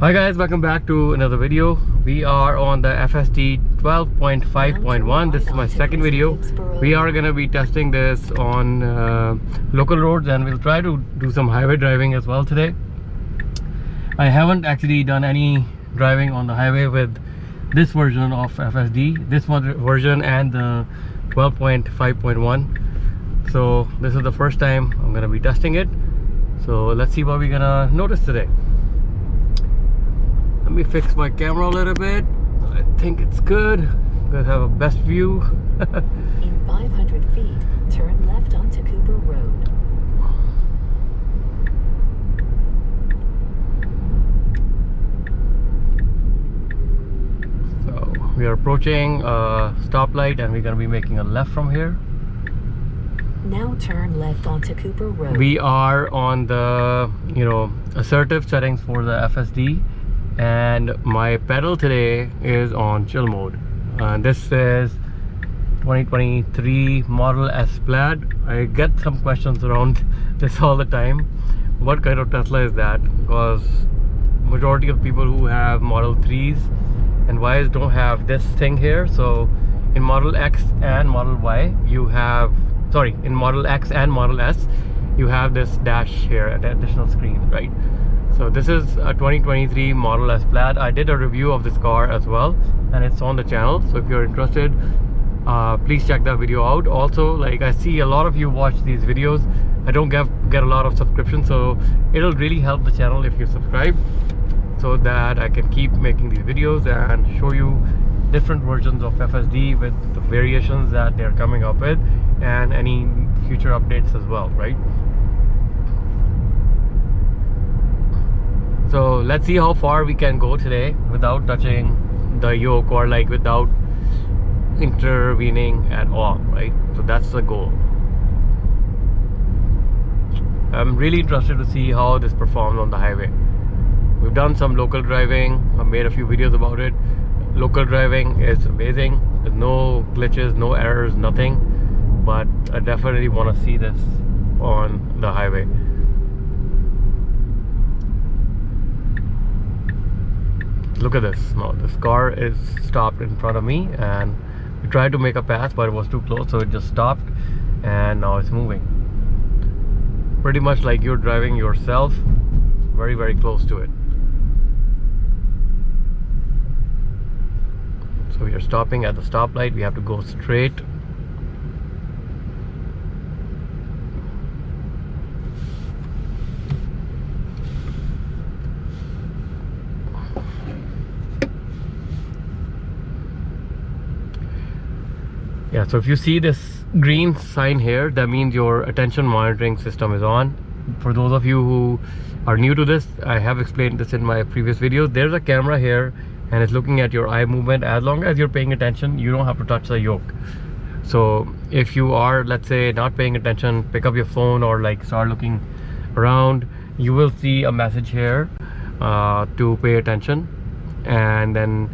Hi guys, welcome back to another video. We are on the Fsd 12.5.1. This is my second video. We are going to be testing this on local roads, and we'll try to do some highway driving as well today. I haven't actually done any driving on the highway with this version of FSD, this version and the 12.5.1. So this is the first time I'm going to be testing it. So let's see what we're going to notice today. Let me fix my camera a little bit. I think it's good. I'm gonna have a best view. In 500 feet, turn left onto Cooper Road. So we are approaching a stoplight, and we're gonna be making a left from here. Now turn left onto Cooper Road. We are on the assertive settings for the FSD. And my pedal today is on chill mode. This is 2023 Model S Plaid. I get some questions around this all the time. What kind of Tesla is that? Because majority of people who have Model 3s and Ys don't have this thing here. So in Model X and Model Y, you have, sorry, in Model X and Model S, you have this dash here, an additional screen, right? So this is a 2023 Model S Plaid. I did a review of this car as well, and it's on the channel. So if you're interested, please check that video out. Also, like, I see a lot of you watch these videos. I don't get a lot of subscriptions, so it'll really help the channel if you subscribe, so that I can keep making these videos and show you different versions of FSD with the variations that they're coming up with and any future updates as well, right? So let's see how far we can go today without touching the yoke, or like without intervening at all, right? So that's the goal. I'm really interested to see how this performs on the highway. We've done some local driving. I've made a few videos about it. Local driving is amazing. There's no glitches, no errors, nothing. But I definitely want to see this on the highway. Look at this. Now this car is stopped in front of me, and we tried to make a pass, but it was too close, so it just stopped, and now it's moving. Pretty much like you're driving yourself, very, very close to it. So we are stopping at the stoplight. We have to go straight. Yeah, so if you see this green sign here, that means your attention monitoring system is on. For those of you who are new to this, I have explained this in my previous videos. There's a camera here, and it's looking at your eye movement. As long as you're paying attention, you don't have to touch the yoke. So if you are, let's say, not paying attention, pick up your phone or like start looking around, you will see a message here to pay attention. And then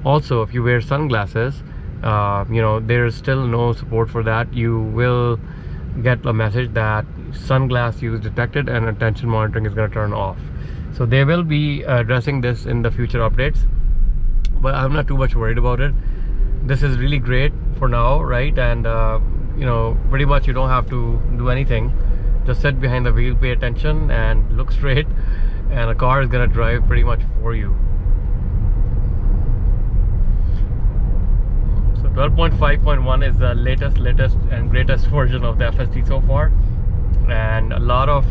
also, if you wear sunglasses, there's still no support for that. You will get a message that sunglass use detected and attention monitoring is going to turn off. So they will be addressing this in the future updates, but I'm not too much worried about it. This is really great for now, right? And pretty much you don't have to do anything. Just sit behind the wheel, pay attention, and look straight, and a car is going to drive pretty much for you. 12.5.1 is the latest and greatest version of the FSD so far, and a lot of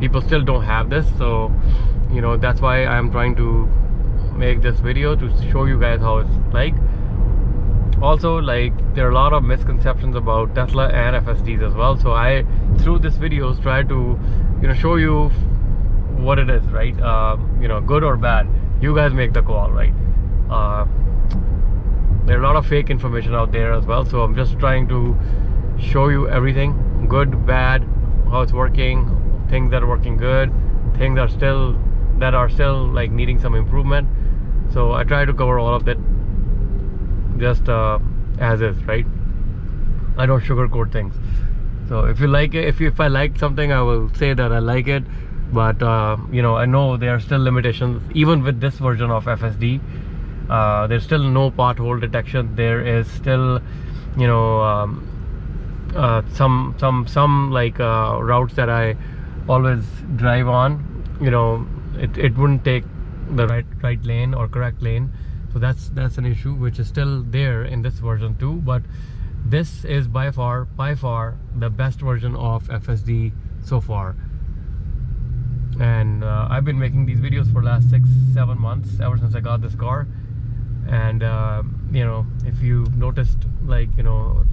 people still don't have this. So that's why I'm trying to make this video to show you guys how it's like. Also, like, there are a lot of misconceptions about Tesla and FSDs as well, so I, through this videos, try to show you what it is, right? Good or bad, you guys make the call, right? There are a lot of fake information out there as well, so I'm just trying to show you everything, good, bad, how it's working, things that are working good, things that are still like needing some improvement. So I try to cover all of it just as is, right? I don't sugarcoat things. So if you like it, if I like something, I will say that I like it. but you know, I know there are still limitations even with this version of FSD. There's still no pothole detection. There is still, you know, some like routes that I always drive on, you know, it wouldn't take the right lane or correct lane. So that's an issue which is still there in this version too. But this is by far the best version of FSD so far. And I've been making these videos for the last 6-7 months, ever since I got this car. And you know, if you've noticed, like, you know,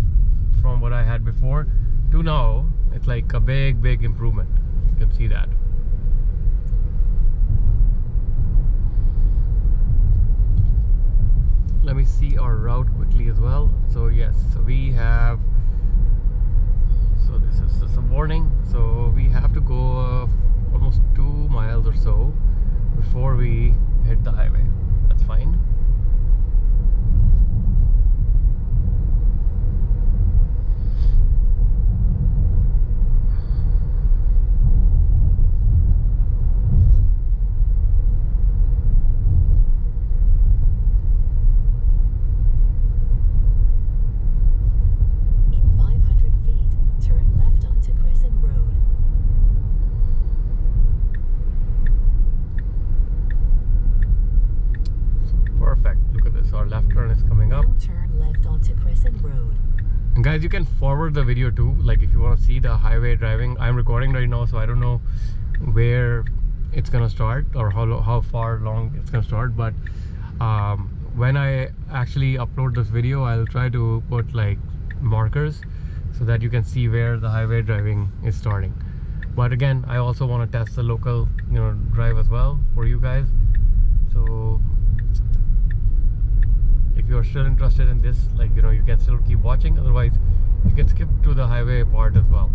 from what I had before to now, it's like a big improvement. You can see that. Let me see our route quickly as well. So yes, so we have, so this is just a warning, so we have to go almost 2 miles or so before we hit the highway. That's fine. And guys, you can forward the video too, like if you want to see the highway driving. I'm recording right now, so I don't know where it's gonna start or how far long it's gonna start, but when I actually upload this video, I'll try to put like markers so that you can see where the highway driving is starting. But again, I also want to test the local, you know, drive as well for you guys. So if you're still interested in this, like, you know, you can still keep watching. Otherwise, you can skip to the highway part as well.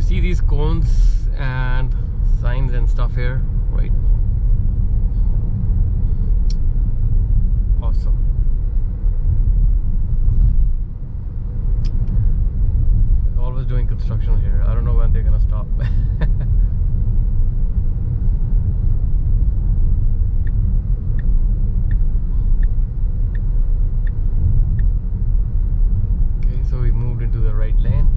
See these cones and signs and stuff here, right? Awesome. They're always doing construction here. I don't know when they're gonna stop. Okay, so we moved into the right lane.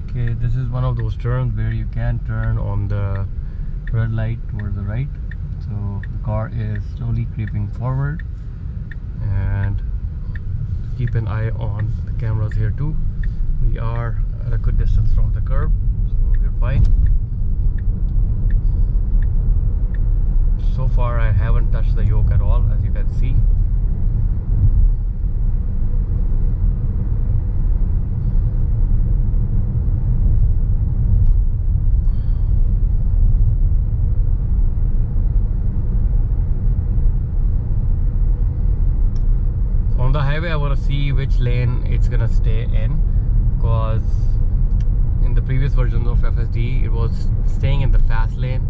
Okay, this is one of those turns where you can turn on the red light towards the right. So the car is slowly creeping forward, and keep an eye on the cameras here too. We are at a good distance from the curb, so we're fine. So far I haven't touched the yoke at all, as you can see. On the highway, I want to see which lane it's gonna stay in, because in the previous versions of FSD it was staying in the fast lane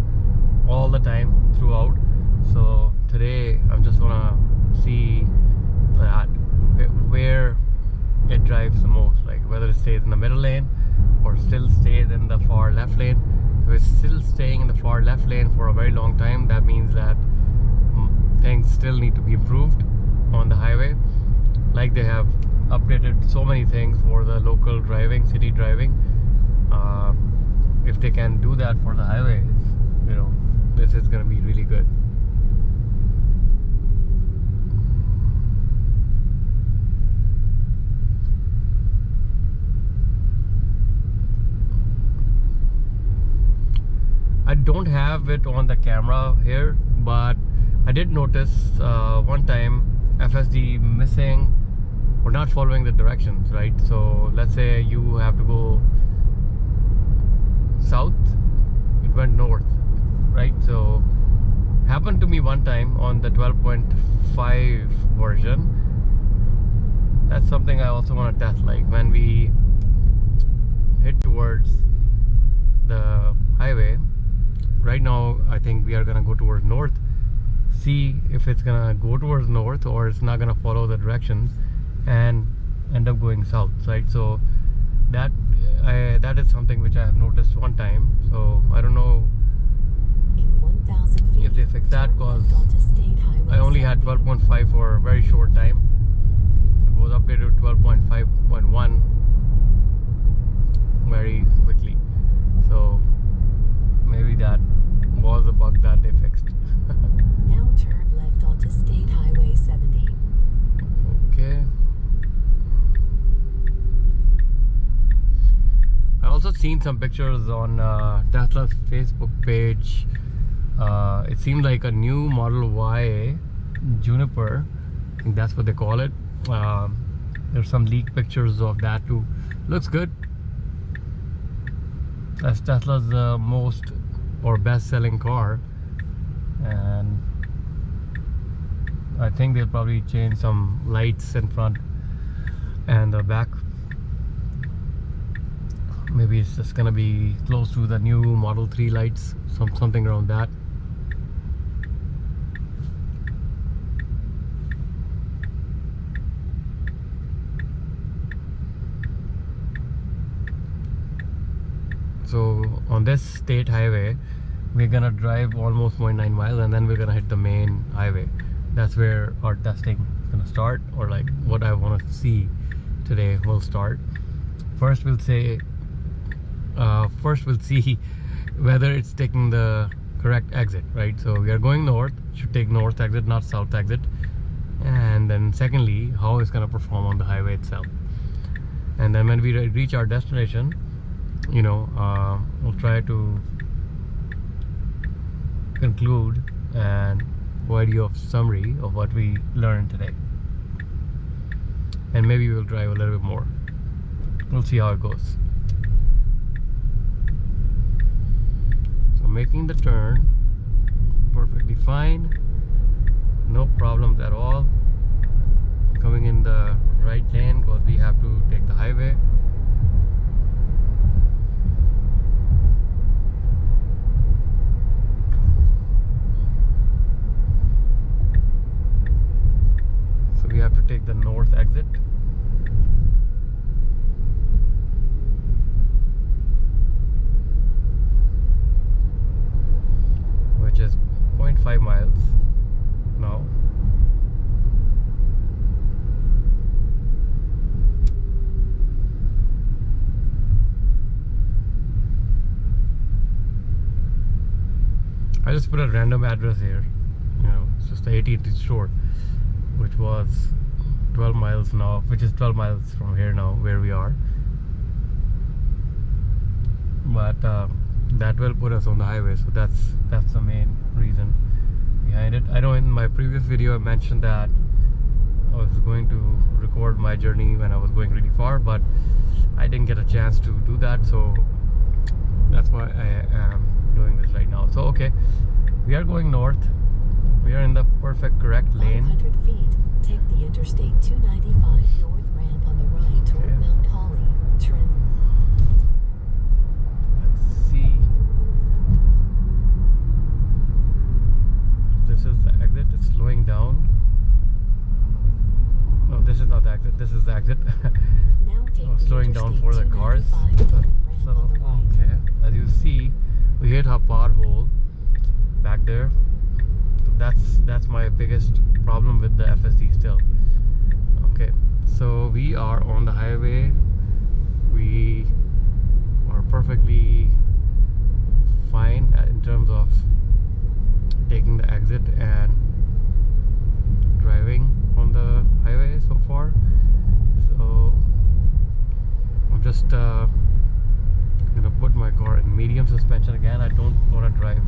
all the time throughout. So today I'm just gonna see that where it drives the most, like whether it stays in the middle lane or still stays in the far left lane. If it's still staying in the far left lane for a very long time, that means that things still need to be improved on the highway. Like they have updated so many things for the local driving, city driving. If they can do that for the highways, you know, this is going to be really good. don't have it on the camera here, but I did notice one time FSD missing or not following the directions, right? So let's say you have to go south, it went north, right? So happened to me one time on the 12.5 version. That's something I also want to test, like when we head towards the highway. Right now I think we are gonna go towards north, see if it's gonna go towards north or it's not gonna follow the directions and end up going south, right? So that is something which I have noticed one time. So I don't know In 1,000 feet, if they fix that, turn because left onto State Highway I only had 70. 12.5 for a very short time. It was updated to 12.5.1 very quickly. So maybe that was a bug that they fixed. Now turn left onto State Highway 70. Okay. I also seen some pictures on Tesla's Facebook page. It seemed like a new Model Y Juniper. I think that's what they call it. There's some leaked pictures of that too. Looks good. That's Tesla's most or best selling car, and I think they'll probably change some lights in front and the back. Maybe it's just gonna be close to the new Model 3 lights, something around that. So on this state highway, we're gonna drive almost 0.9 miles and then we're gonna hit the main highway. That's where our testing is gonna start, or like what I want to see today will start. First we'll see whether it's taking the correct exit, right? So we are going north, should take north exit, not south exit. And then secondly, how it's gonna perform on the highway itself. And then when we reach our destination, you know, we'll try to conclude and provide you a summary of what we learned today, and maybe we'll drive a little bit more. We'll see how it goes. So making the turn perfectly fine, no problems at all. Coming in the right lane because we have to take the highway. We have to take the north exit. Which is 0.5 miles now. I just put a random address here. You know, it's just the AT&T store, which was 12 miles now, which is 12 miles from here now, where we are. But that will put us on the highway, so that's the main reason behind it. I know in my previous video I mentioned that I was going to record my journey when I was going really far, but I didn't get a chance to do that, so that's why I am doing this right now. So okay, we are going north. We are in the perfect correct lane. 500 feet, take the Interstate 295 north ramp on the right toward Mount Holly. Turn. Let's see. This is the exit. It's slowing down. No, this is not the exit. This is the exit. Now take the slowing down Interstate for the cars. 295 north ramp So on the right. okay, as you see, we hit a pothole back there. That's my biggest problem with the FSD still. Okay, so we are on the highway. We are perfectly fine in terms of taking the exit and driving on the highway so far. So I'm just gonna put my car in medium suspension again. I don't want to drive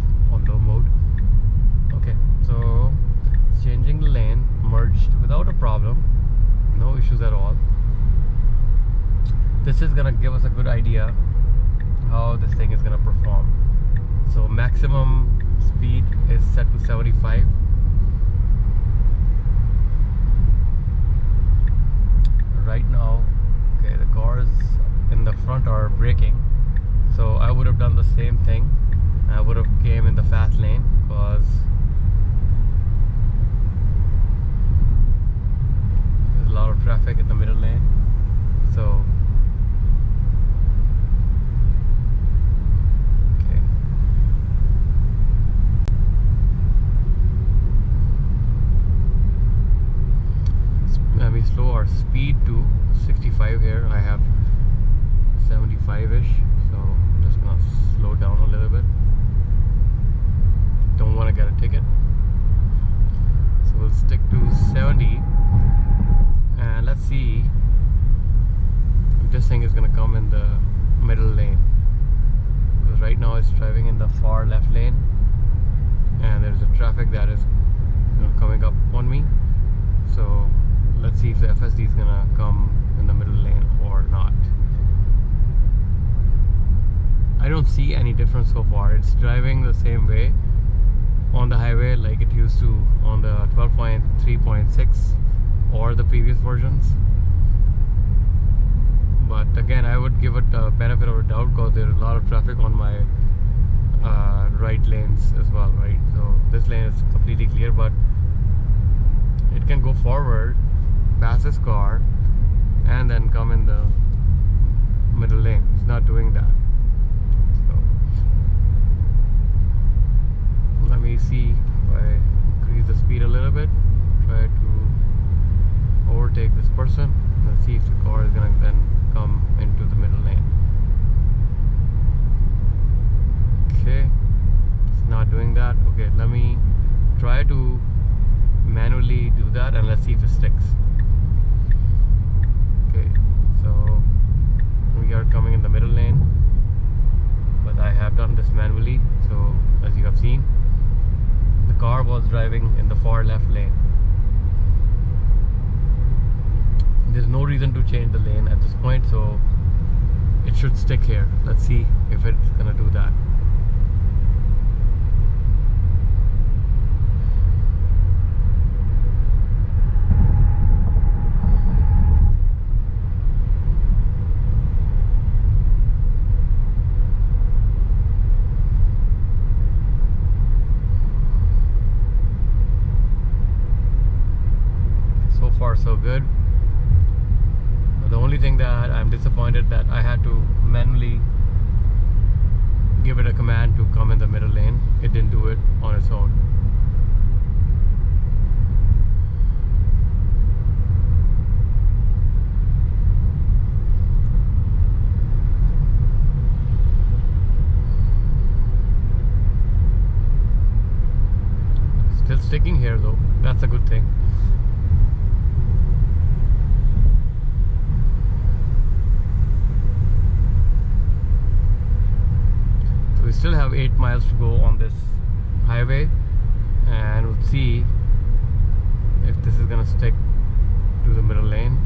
problem, no issues at all. This is gonna give us a good idea how this thing is gonna perform. So maximum speed is set to 75. Right now, okay, the cars in the front are braking, so I would have done the same thing. I would have came in the fast lane because there's a lot of traffic in the middle lane. So let me slow our speed to 65 here. I have 75-ish, so I'm just gonna slow down a little bit. Don't want to get a ticket, so we'll stick to 70, and let's see if this thing is gonna come in the middle lane, because right now it's driving in the far left lane and there's a traffic that is coming up on me. So let's see if the FSD is gonna come in the middle lane or not. I don't see any difference so far. It's driving the same way on the highway like it used to on the 12.3.6 or the previous versions. But again, I would give it the benefit of a doubt because there's a lot of traffic on my right lanes as well, right? So this lane is completely clear, but it can go forward past this car and then come in the middle lane. It's not doing that. So let me see if I increase the speed a little bit, try to overtake this person. Let's see if the car is gonna then come into the middle lane. Okay, it's not doing that. Okay, let me try to manually do that and let's see if it sticks. Okay, so we are coming in the middle lane, but I have done this manually. So as you have seen, the car was driving in the far left lane. There's no reason to change the lane at this point, so it should stick here. Let's see if it's gonna do that. So far so good. The only thing that I'm disappointed that I had to manually give it a command to come in the middle lane. It didn't do it on its own. Still sticking here though, that's a good thing. We still have 8 miles to go on this highway, and we'll see if this is gonna stick to the middle lane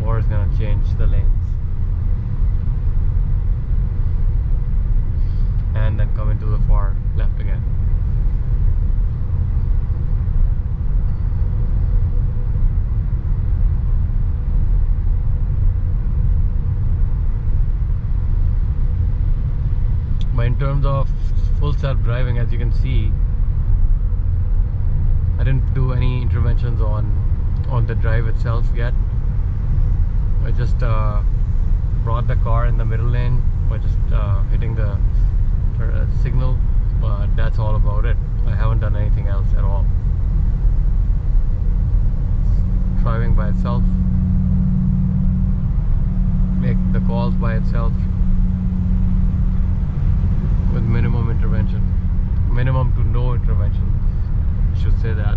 or it's gonna change the lanes and then come into the far left again. But in terms of full self-driving, as you can see, I didn't do any interventions on the drive itself yet. I just brought the car in the middle lane by just hitting the signal, but that's all about it. I haven't done anything else at all. It's driving by itself, make the calls by itself, with minimum intervention, minimum to no intervention, I should say that.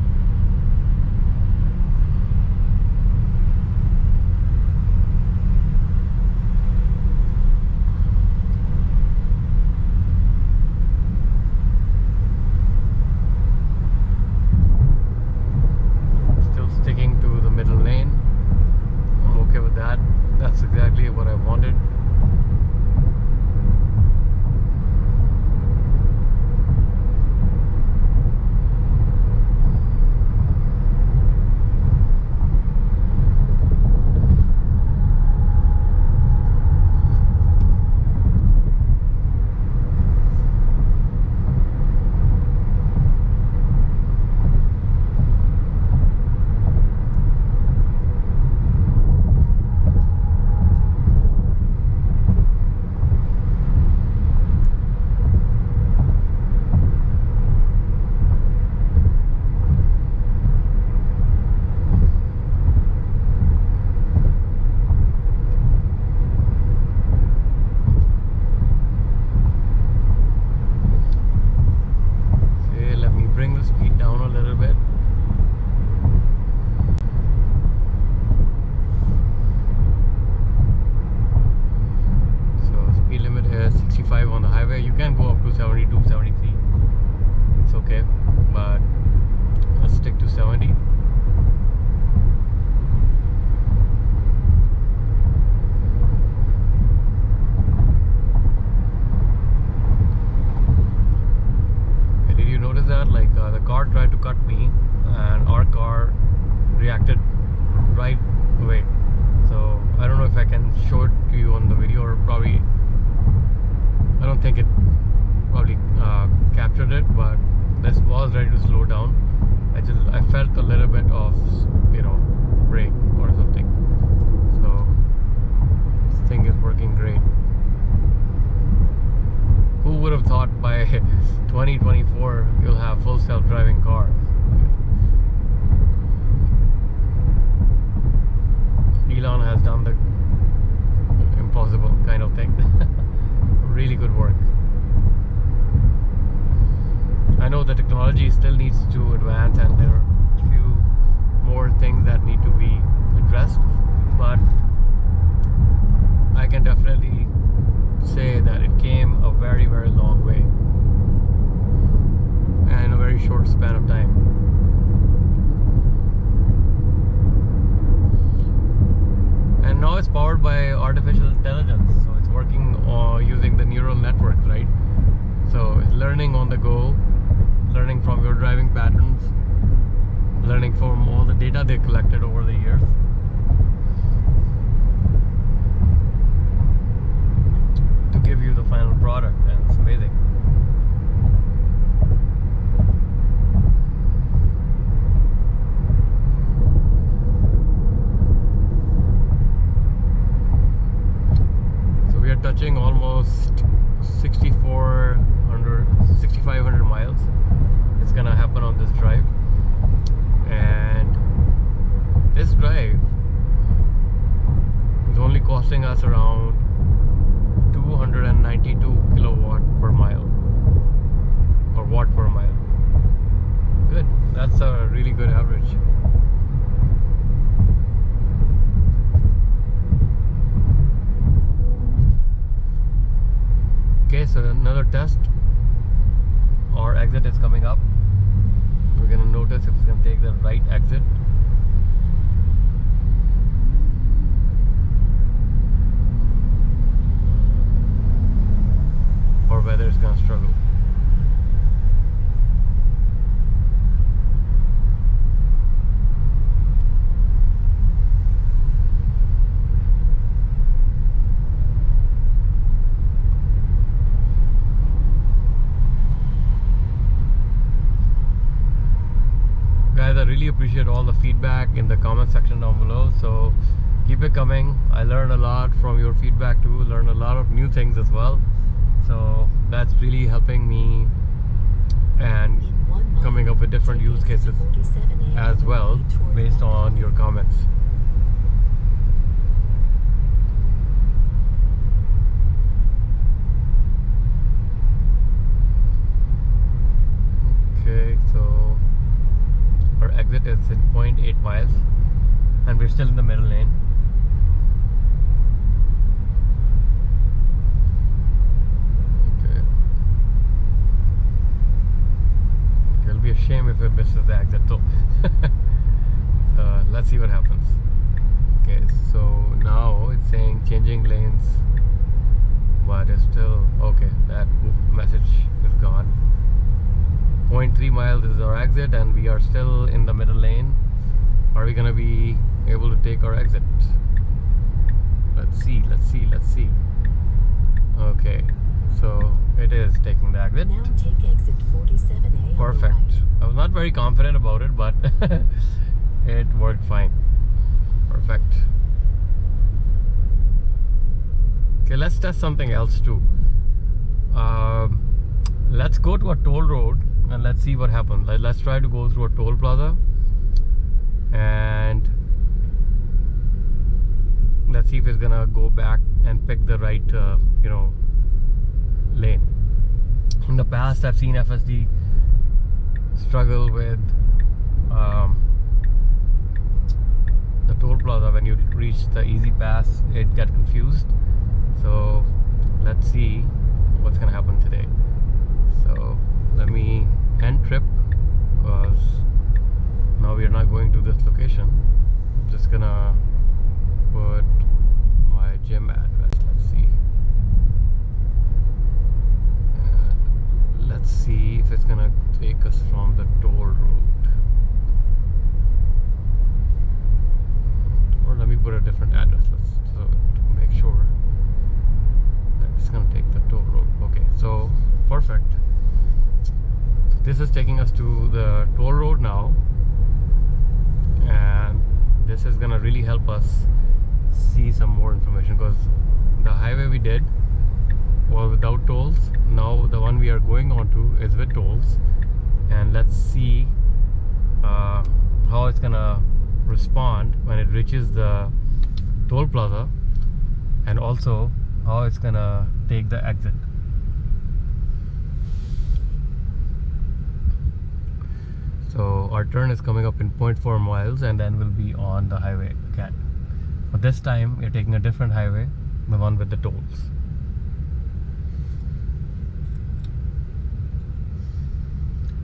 Still sticking to think it probably captured it, but this was ready to slow down. I felt a little bit of, you know, brake or something. So this thing is working great. Who would have thought by 2024 you'll have full self-driving cars? Elon has done the impossible kind of thing. Really good work. I know the technology still needs to advance and there are a few more things that need to be addressed, but I can definitely say that it came a very, very long way in a very short span of time. And now it's powered by artificial intelligence, so it's working using the neural networks, right? So it's learning on the go, learning from your driving patterns, learning from all the data they collected over the years. To give you the final product, and it's amazing. So we are touching almost 6,500 miles. It's gonna happen on this drive, and this drive is only costing us around 292 kilowatt per mile, or watt per mile. Good, that's a really good average. Okay, so another test. Our exit is coming up. We're gonna notice if it's gonna take the right exit. Or whether it's gonna struggle. Guys, I really appreciate all the feedback in the comment section down below, so keep it coming. I learned a lot from your feedback too, learned a lot of new things as well, so that's really helping me and coming up with different use cases as well based on your comments. Okay, so our exit is in 0.8 miles and we're still in the middle lane. Okay. It'll be a shame if it misses the exit though. Let's see what happens. Okay, so now it's saying changing lanes, but it's still okay. That message is gone. 0.3 miles is our exit and we are still in the middle lane. Are we gonna be able to take our exit? Let's see. Okay, so it is taking the exit. Now take exit 47A. Perfect. On the right. I was not very confident about it, but it worked fine. Perfect. Okay, let's test something else too. Let's go to a toll road and let's see what happens. Let's try to go through a toll plaza and let's see if it's gonna go back and pick the right lane. In the past I've seen FSD struggle with the toll plaza. When you reach the easy pass, it gets confused. So let's see what's gonna happen today. So let me end trip because now we are not going to this location. I'm just gonna put my gym address. Let's see. And let's see if it's gonna take us from the toll road. Or let me put a different address. To make sure that it's gonna take the toll road. Okay, taking us to the toll road now, and this is gonna really help us see some more information, because the highway we did was without tolls. Now the one we are going on to is with tolls, and let's see how it's gonna respond when it reaches the toll plaza, and also how it's gonna take the exit. So our turn is coming up in 0.4 miles, and then we'll be on the highway again. But this time we're taking a different highway, the one with the tolls.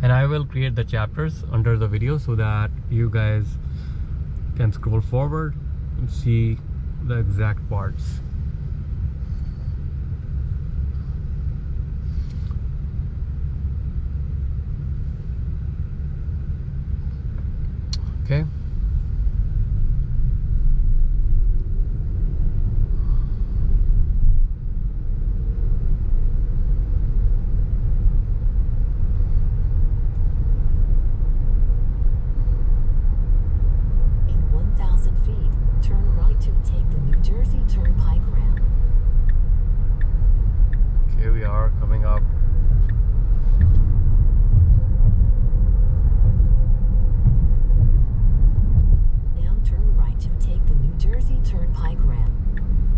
And I will create the chapters under the video so that you guys can scroll forward and see the exact parts. Okay. In 1,000 feet, turn right to take the New Jersey Turnpike ramp. Okay, we are coming up. Now turn right to take the New Jersey Turnpike ramp.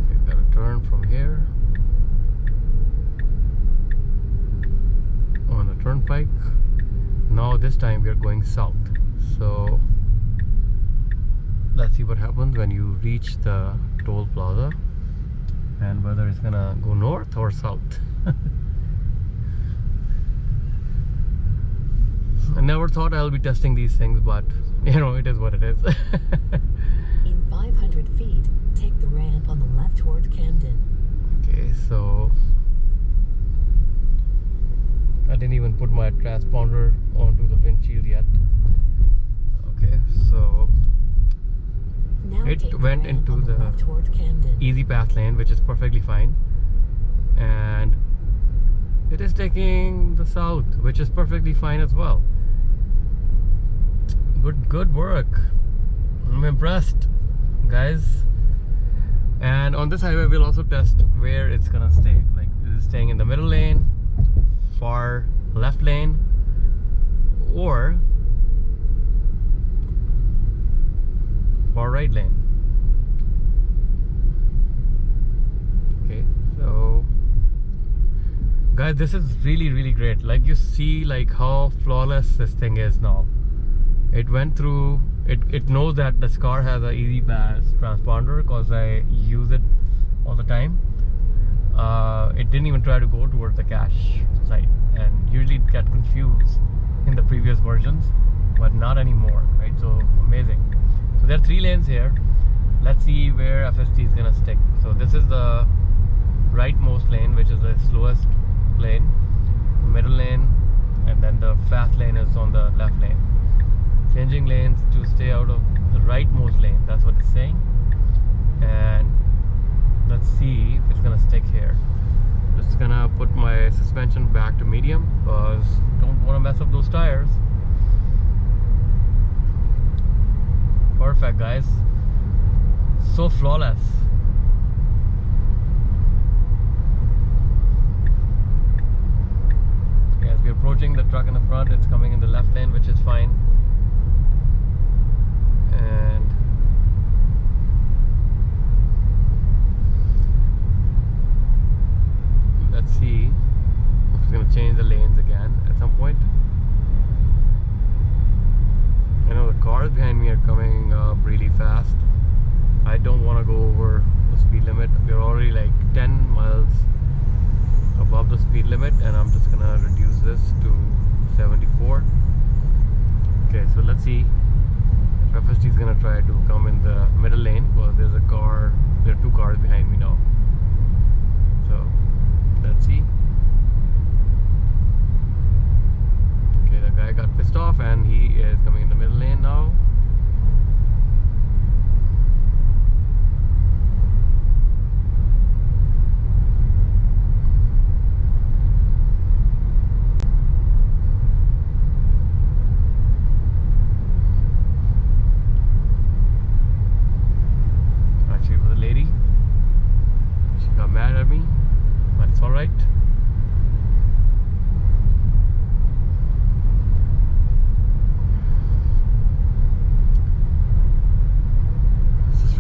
Okay, gotta turn from here on the turnpike. Now this time we are going south. So let's see what happens when you reach the toll plaza, and whether it's gonna go north or south. I never thought I'll be testing these things, but you know, it is what it is. In 500 feet, take the ramp on the left toward Camden. Okay, so I didn't even put my transponder onto the windshield yet. Okay, so Now it take the went ramp into on the the left toward Camden. easy pass lane, which is perfectly fine, and it is taking the south, which is perfectly fine as well. Good work. I'm impressed, guys. And on this highway we'll also test where it's gonna stay. Like, is it staying in the middle lane, far left lane, or far right lane? Okay, so guys, this is really great. Like, you see like how flawless this thing is now. It went through, it knows that this car has a easy pass transponder because I use it all the time. It didn't even try to go towards the cache side, and usually it gets confused in the previous versions, but not anymore, right? So amazing. So there are 3 lanes here. Let's see where FSD is gonna stick. So this is the rightmost lane, which is the slowest lane, middle lane, and then the fast lane is on the left lane. Changing lanes to stay out of the rightmost lane, that's what it's saying. And let's see if it's gonna stick here. Just gonna put my suspension back to medium because don't want to mess up those tires. Perfect, guys. So flawless. As we're approaching the truck in the front, it's coming in the left lane, which is fine. And let's see if it's going to change the lanes again at some point. I know the cars behind me are coming up really fast. I don't want to go over the speed limit. We're already like 10 miles above the speed limit, and I'm just gonna reduce this to 74. Okay, so let's see if FSD is gonna try to come in the middle lane. Well, there are 2 cars behind me now. So let's see. Okay, the guy got pissed off and he is coming in the middle lane now.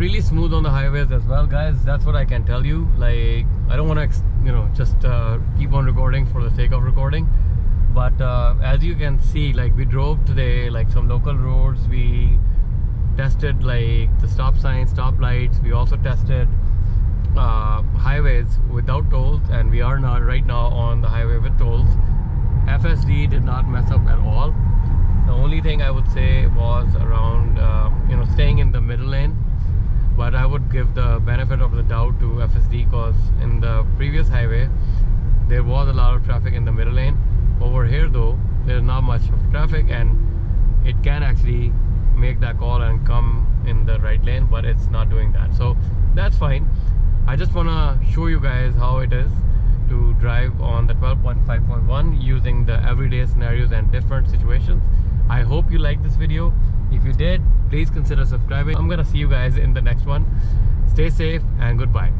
really smooth on the highways as well, guys. That's what I can tell you. Like, I don't want to, you know, just keep on recording for the sake of recording. But as you can see, like, we drove today, like, some local roads. We tested, like, the stop signs, stop lights. We also tested highways without tolls, and we are now right now on the highway with tolls. FSD did not mess up at all. The only thing I would say was around you know, staying in the middle lane, but I would give the benefit of the doubt to FSD, because in the previous highway there was a lot of traffic in the middle lane. Over here though, there's not much of traffic, and it can actually make that call and come in the right lane, but it's not doing that, so that's fine. I just want to show you guys how it is to drive on the 12.5.1 using the everyday scenarios and different situations. I hope you liked this video. If you did, please consider subscribing. I'm gonna see you guys in the next one. Stay safe and goodbye.